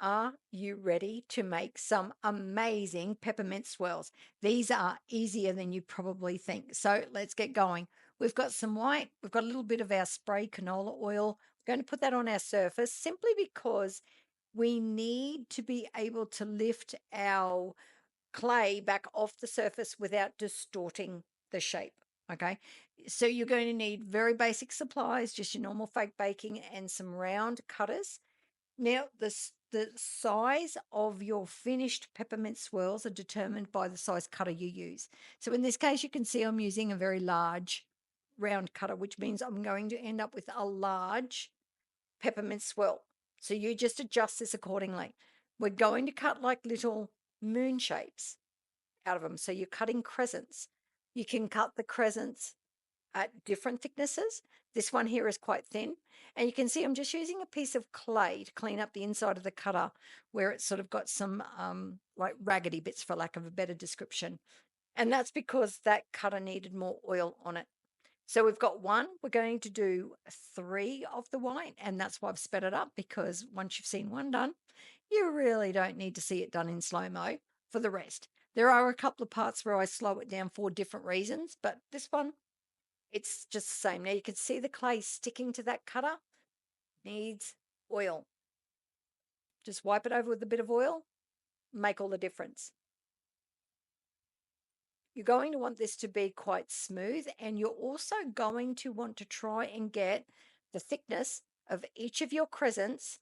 Are you ready to make some amazing peppermint swirls? These are easier than you probably think. So let's get going. We've got some white, we've got a little bit of our spray canola oil. We're going to put that on our surface simply because we need to be able to lift our clay back off the surface without distorting the shape. Okay, so you're going to need very basic supplies, just your normal fake baking and some round cutters. Now, the size of your finished peppermint swirls are determined by the size cutter you use. So in this case, you can see I'm using a very large round cutter, which means I'm going to end up with a large peppermint swirl. So you just adjust this accordingly. We're going to cut like little moon shapes out of them. So you're cutting crescents. You can cut the crescents at different thicknesses. This one here is quite thin. And you can see I'm just using a piece of clay to clean up the inside of the cutter where it's sort of got some like raggedy bits, for lack of a better description. And that's because that cutter needed more oil on it. So we've got one, we're going to do three of the white, and that's why I've sped it up, because once you've seen one done, you really don't need to see it done in slow-mo for the rest. There are a couple of parts where I slow it down for different reasons, but this one, it's just the same. Now you can see the clay sticking to that cutter. Needs oil. Just wipe it over with a bit of oil, make all the difference. You're going to want this to be quite smooth, and you're also going to want to try and get the thickness of each of your crescents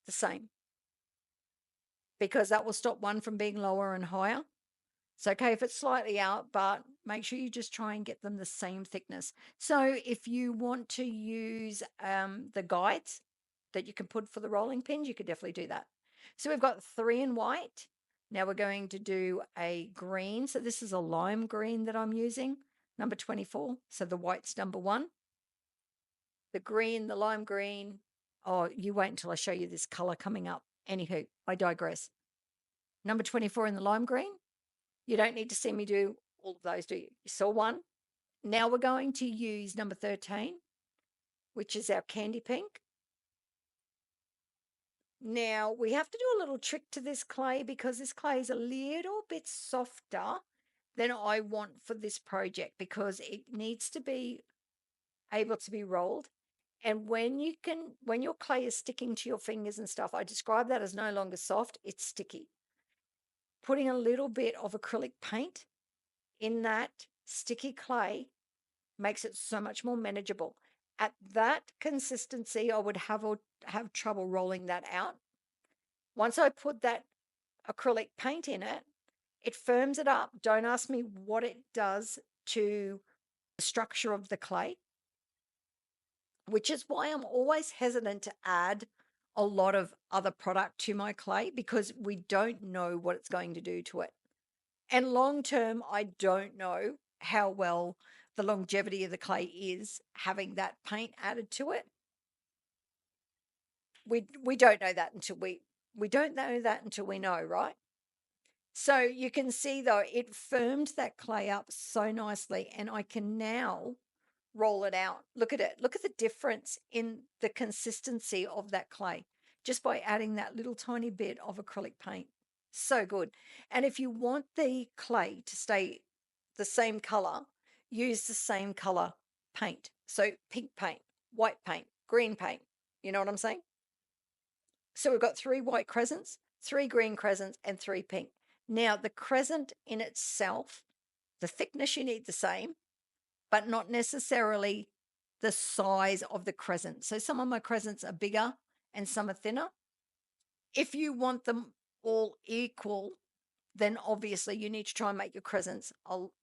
the same, because that will stop one from being lower and higher. It's okay if it's slightly out, but make sure you just try and get them the same thickness. So if you want to use the guides that you can put for the rolling pins, you could definitely do that. So we've got three in white. Now we're going to do a green. So this is a lime green that I'm using, number 24. So the white's number one. The green, the lime green. Oh, you wait until I show you this color coming up. Anywho, I digress. Number 24 in the lime green. You don't need to see me do all of those, do you? You saw one. Now we're going to use number 13, which is our candy pink. Now we have to do a little trick to this clay, because this clay is a little bit softer than I want for this project, because it needs to be able to be rolled. And when your clay is sticking to your fingers and stuff, I describe that as no longer soft, it's sticky. Putting a little bit of acrylic paint in that sticky clay makes it so much more manageable. At that consistency, I would have trouble rolling that out. Once I put that acrylic paint in it, it firms it up. Don't ask me what it does to the structure of the clay, which is why I'm always hesitant to add a lot of other product to my clay, because we don't know what it's going to do to it. And long term, I don't know how well the longevity of the clay is having that paint added to it. We don't know that until we don't know that until we know, right? So you can see though, it firmed that clay up so nicely, and I can now roll it out. Look at it. Look at the difference in the consistency of that clay just by adding that little tiny bit of acrylic paint. So good. And if you want the clay to stay the same color, use the same color paint. So pink paint, white paint, green paint. You know what I'm saying? So we've got three white crescents, three green crescents, and three pink. Now, the crescent in itself, the thickness you need the same, but not necessarily the size of the crescent. So some of my crescents are bigger and some are thinner. If you want them all equal, then obviously you need to try and make your crescents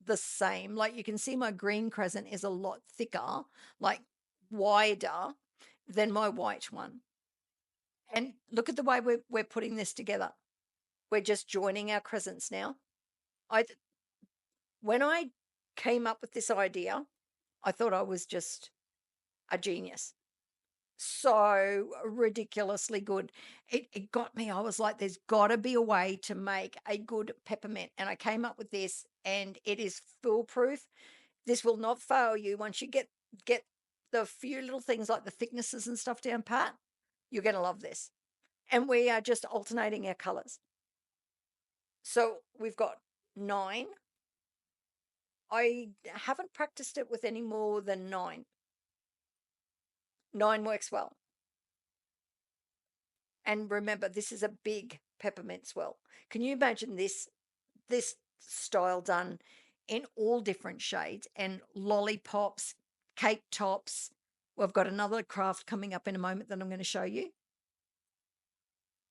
the same. Like you can see my green crescent is a lot thicker, like wider than my white one. And look at the way we're putting this together. We're just joining our crescents now. When I came up with this idea, I thought I was just a genius. So ridiculously good. It got me. I was like, there's got to be a way to make a good peppermint. And I came up with this, and it is foolproof. This will not fail you once you get the few little things like the thicknesses and stuff down pat. You're going to love this. And we are just alternating our colors. So we've got 9. I haven't practiced it with any more than 9. 9 works well. And remember, this is a big peppermint swirl. Can you imagine this style done in all different shades and lollipops, cake tops? We've got another craft coming up in a moment that I'm going to show you.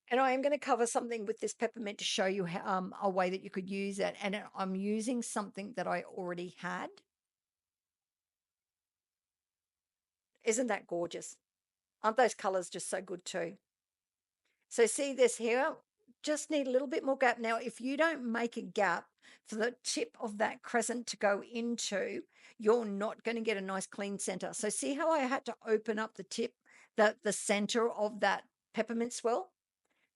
And I am going to cover something with this peppermint to show you how, a way that you could use it. And I'm using something that I already had. Isn't that gorgeous? Aren't those colors just so good too? So see this here? Just need a little bit more gap. Now, if you don't make a gap for the tip of that crescent to go into, you're not going to get a nice clean center. So see how I had to open up the tip, the center of that peppermint swirl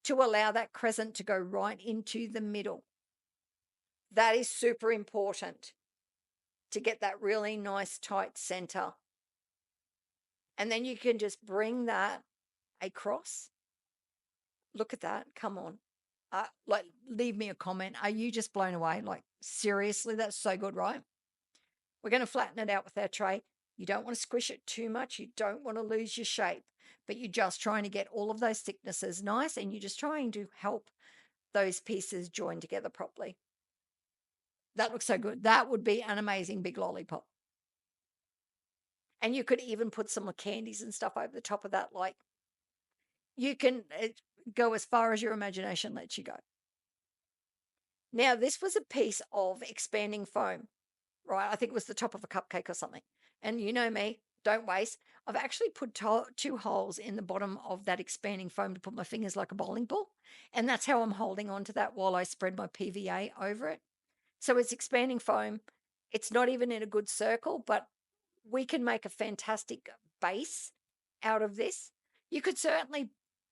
to allow that crescent to go right into the middle. That is super important to get that really nice tight center. And then you can just bring that across. Look at that. Come on. Like, leave me a comment. Are you just blown away? Like, seriously, that's so good, right? We're going to flatten it out with our tray. You don't want to squish it too much. You don't want to lose your shape, but you're just trying to get all of those thicknesses nice, and you're just trying to help those pieces join together properly. That looks so good. That would be an amazing big lollipop. And you could even put some candies and stuff over the top of that. Like, you can go as far as your imagination lets you go. Now, this was a piece of expanding foam, right? I think it was the top of a cupcake or something. And you know me, don't waste. I've actually put 2 holes in the bottom of that expanding foam to put my fingers like a bowling ball. And that's how I'm holding on to that while I spread my PVA over it. So it's expanding foam. It's not even in a good circle, but we can make a fantastic base out of this. You could certainly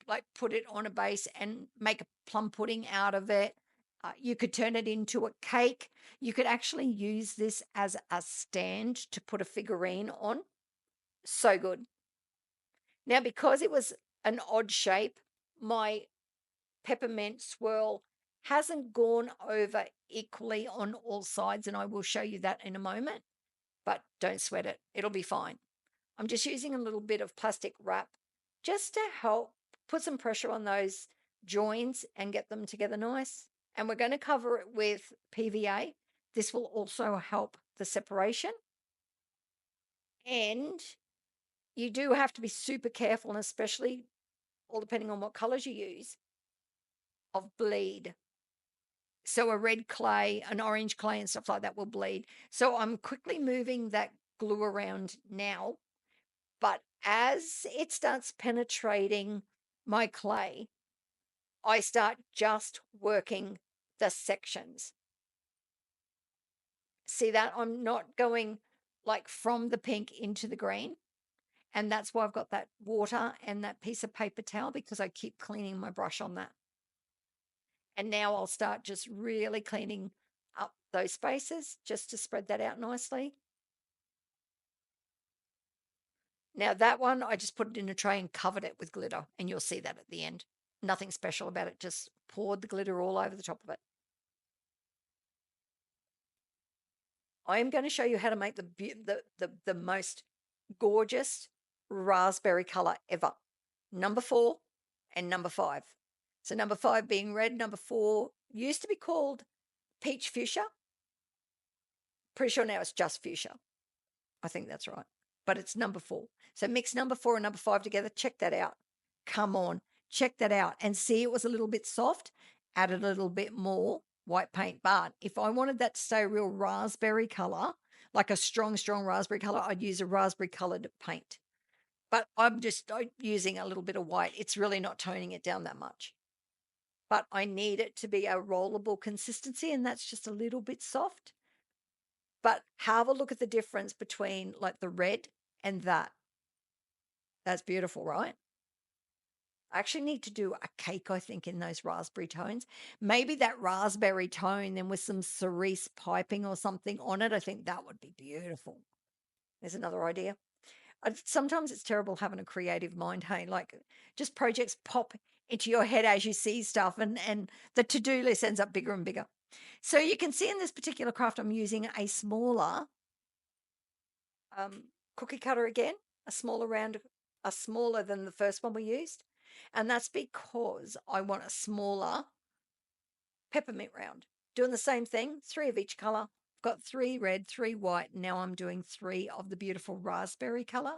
like put it on a base and make a plum pudding out of it. You could turn it into a cake. You could actually use this as a stand to put a figurine on. So good. Now, because it was an odd shape, my peppermint swirl hasn't gone over equally on all sides, and I will show you that in a moment, but don't sweat it. It'll be fine. I'm just using a little bit of plastic wrap just to help put some pressure on those joins and get them together nice. And we're going to cover it with PVA. This will also help the separation. And you do have to be super careful, and especially all depending on what colors you use, of bleed. So a red clay, an orange clay and stuff like that will bleed. So I'm quickly moving that glue around now, but as it starts penetrating my clay, I start just working the sections. See that? I'm not going like from the pink into the green. And that's why I've got that water and that piece of paper towel, because I keep cleaning my brush on that. And now I'll start just really cleaning up those spaces just to spread that out nicely. Now that one, I just put it in a tray and covered it with glitter, and you'll see that at the end. Nothing special about it, just poured the glitter all over the top of it. I am going to show you how to make the most gorgeous raspberry color ever. Number 4 and number 5. So number 5 being red, number 4 used to be called peach fuchsia. Pretty sure now it's just fuchsia. I think that's right. But it's number 4. So mix number 4 and number 5 together. Check that out. Come on, check that out. And see, it was a little bit soft. Added a little bit more white paint. But if I wanted that to stay a real raspberry color, like a strong, strong raspberry color, I'd use a raspberry colored paint. But I'm just using a little bit of white. It's really not toning it down that much. But I need it to be a rollable consistency, and that's just a little bit soft. But have a look at the difference between like the red and that. That's beautiful, right? I actually need to do a cake, I think, in those raspberry tones. Maybe that raspberry tone, then with some cerise piping or something on it. I think that would be beautiful. There's another idea. Sometimes it's terrible having a creative mind, hey, like just projects pop into your head as you see stuff, and the to-do list ends up bigger and bigger. So you can see in this particular craft, I'm using a smaller um, cookie cutter again, a smaller round, a smaller than the first one we used. And that's because I want a smaller peppermint round. Doing the same thing, 3 of each color. Got 3 red, 3 white. Now I'm doing 3 of the beautiful raspberry color.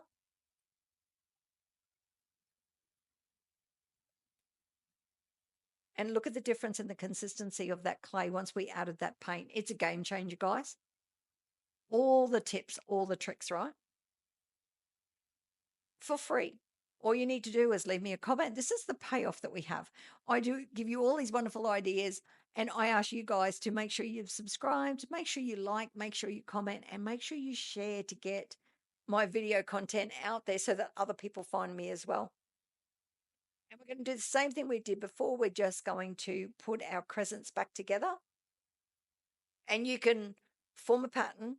And look at the difference in the consistency of that clay once we added that paint. It's a game changer, guys. All the tips, all the tricks, right? For free. All you need to do is leave me a comment. This is the payoff that we have. I do give you all these wonderful ideas, and I ask you guys to make sure you've subscribed, make sure you like, make sure you comment, and make sure you share to get my video content out there so that other people find me as well. And we're going to do the same thing we did before. We're just going to put our crescents back together, and you can form a pattern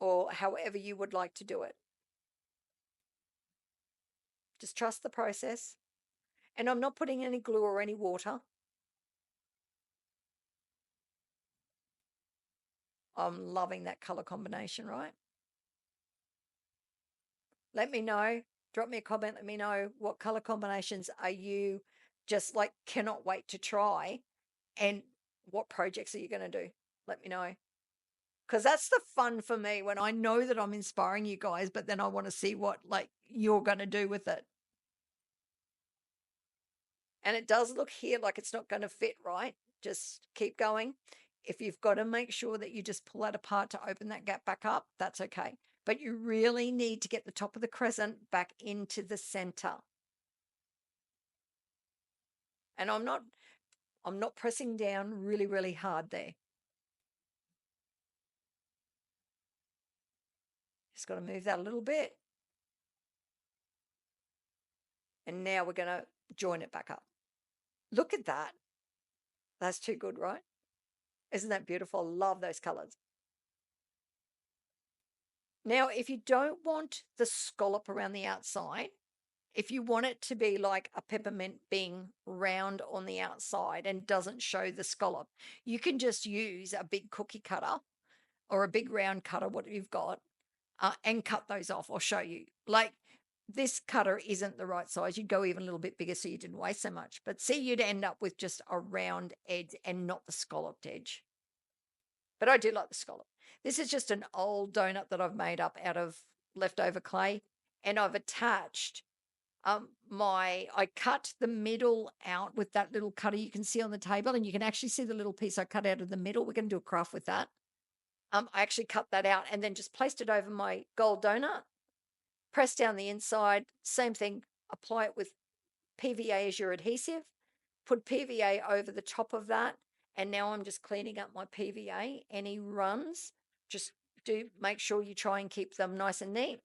or however you would like to do it. Just trust the process. And I'm not putting any glue or any water. I'm loving that color combination, right? Let me know. Drop me a comment. Let me know what color combinations are you just like cannot wait to try, and what projects are you going to do? Let me know. Because that's the fun for me when I know that I'm inspiring you guys, but then I want to see what like you're going to do with it. And it does look here like it's not going to fit right. Just keep going. If you've got to make sure that you just pull that apart to open that gap back up, that's okay. But you really need to get the top of the crescent back into the center. And I'm not pressing down really, really hard there. Just got to move that a little bit. And now we're going to join it back up. Look at that. That's too good, right? Isn't that beautiful? Love those colors. Now, if you don't want the scallop around the outside, if you want it to be like a peppermint being round on the outside and doesn't show the scallop, you can just use a big cookie cutter or a big round cutter, what you've got, and cut those off. I'll show you. Like this cutter isn't the right size. You'd go even a little bit bigger so you didn't waste so much. But see, you'd end up with just a round edge and not the scalloped edge. But I do like the scallop. This is just an old donut that I've made up out of leftover clay, and I've attached I cut the middle out with that little cutter you can see on the table, and you can actually see the little piece I cut out of the middle. We're going to do a craft with that. I actually cut that out and then just placed it over my gold donut, press down the inside, same thing, apply it with PVA as your adhesive, put PVA over the top of that, and now I'm just cleaning up my PVA. Any runs, just do make sure you try and keep them nice and neat.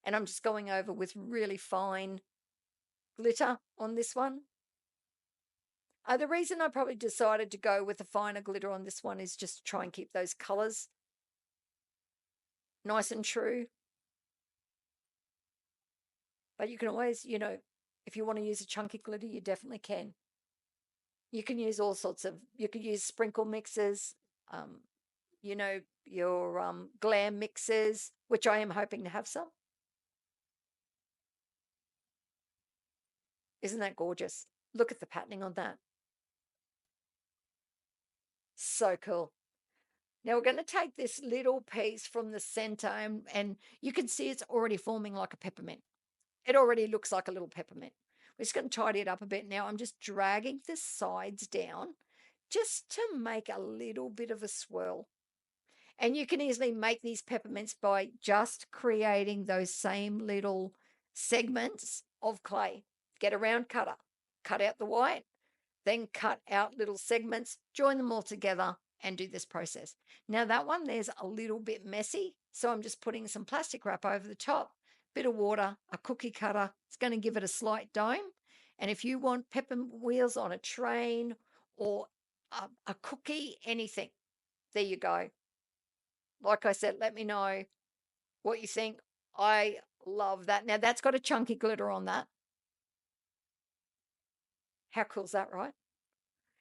And I'm just going over with really fine glitter on this one. The reason I probably decided to go with a finer glitter on this one is just to try and keep those colors nice and true. But you can always, if you want to use a chunky glitter, you definitely can. You can use all sorts of, you could use sprinkle mixes, your glam mixes, which I am hoping to have some. Isn't that gorgeous? Look at the patterning on that. So cool. Now we're going to take this little piece from the center, and you can see it's already forming like a peppermint. It already looks like a little peppermint. We're just going to tidy it up a bit. Now I'm just dragging the sides down just to make a little bit of a swirl. And you can easily make these peppermints by just creating those same little segments of clay. Get a round cutter, cut out the white, then cut out little segments, join them all together, and do this process. Now that one there's a little bit messy, so I'm just putting some plastic wrap over the top, bit of water, a cookie cutter. It's going to give it a slight dome. And if you want peppermint wheels on a train or a cookie, anything, there you go. Like I said, let me know what you think. I Love that. Now that's got a chunky glitter on that. How cool is that, right?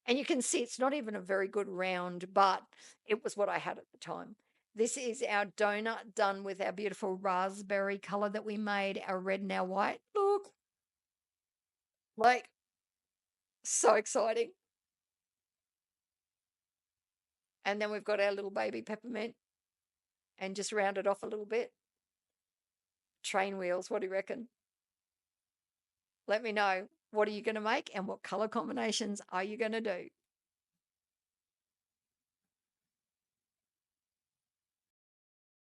And you can see it's not even a very good round, but it was what I had at the time. This is our donut done with our beautiful raspberry color that we made, our red and our white. Look, like so exciting. And then we've got our little baby peppermint and just round it off a little bit. Train wheels, what do you reckon? Let me know. What are you going to make and what color combinations are you going to do?